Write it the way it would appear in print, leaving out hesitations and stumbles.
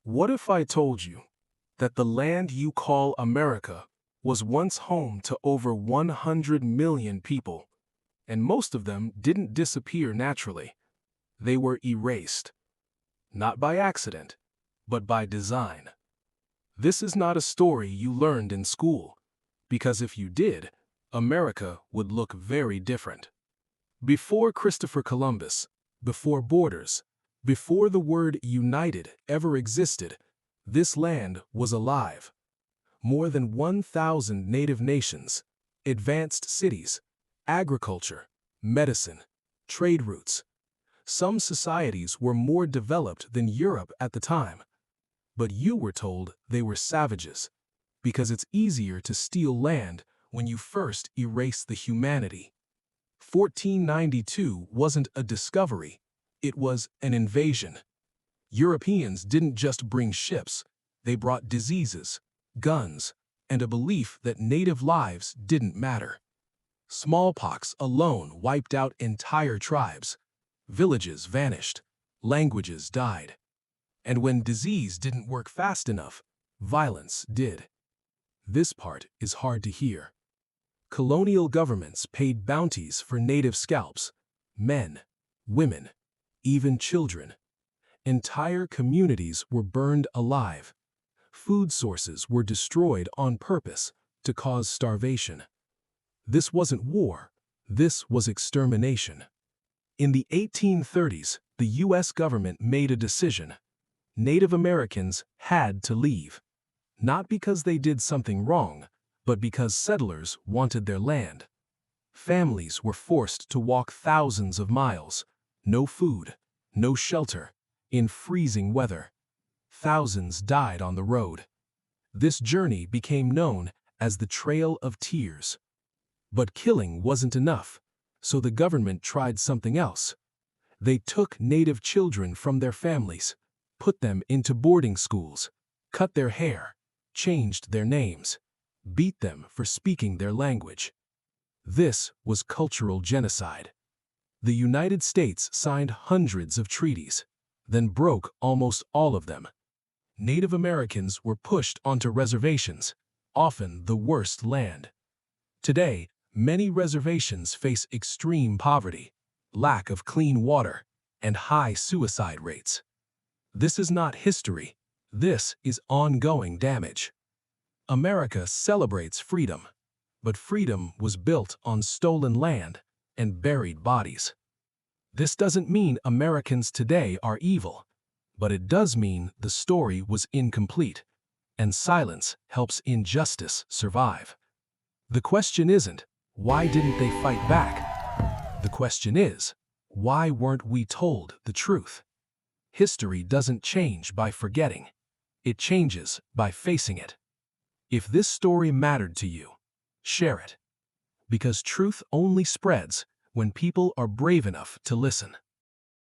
What if I told you that the land you call America was once home to over 100 million people, and most of them didn't disappear naturally? They were erased. Not by accident, but by design. This is not a story you learned in school, because if you did, America would look very different. Before Christopher Columbus, before borders, before the word united ever existed, this land was alive. More than 1,000 native nations, advanced cities, agriculture, medicine, trade routes. Some societies were more developed than Europe at the time. But you were told they were savages, because it's easier to steal land when you first erase the humanity. 1492 wasn't a discovery, it was an invasion. Europeans didn't just bring ships, they brought diseases, guns, and a belief that native lives didn't matter. Smallpox alone wiped out entire tribes. Villages vanished, languages died. And when disease didn't work fast enough, violence did. This part is hard to hear. Colonial governments paid bounties for native scalps, men, women, even children. Entire communities were burned alive. Food sources were destroyed on purpose to cause starvation. This wasn't war, this was extermination. In the 1830s, the US government made a decision. Native Americans had to leave. Not because they did something wrong, but because settlers wanted their land. Families were forced to walk thousands of miles, no food, no shelter, in freezing weather. Thousands died on the road. This journey became known as the Trail of Tears. But killing wasn't enough, so the government tried something else. They took native children from their families, put them into boarding schools, cut their hair, changed their names, beat them for speaking their language. This was cultural genocide. The United States signed hundreds of treaties, then broke almost all of them. Native Americans were pushed onto reservations, often the worst land. Today, many reservations face extreme poverty, lack of clean water, and high suicide rates. This is not history, this is ongoing damage. America celebrates freedom, but freedom was built on stolen land and buried bodies. This doesn't mean Americans today are evil, but it does mean the story was incomplete, and silence helps injustice survive. The question isn't, why didn't they fight back? The question is, why weren't we told the truth? History doesn't change by forgetting. It changes by facing it. If this story mattered to you, share it. Because truth only spreads when people are brave enough to listen.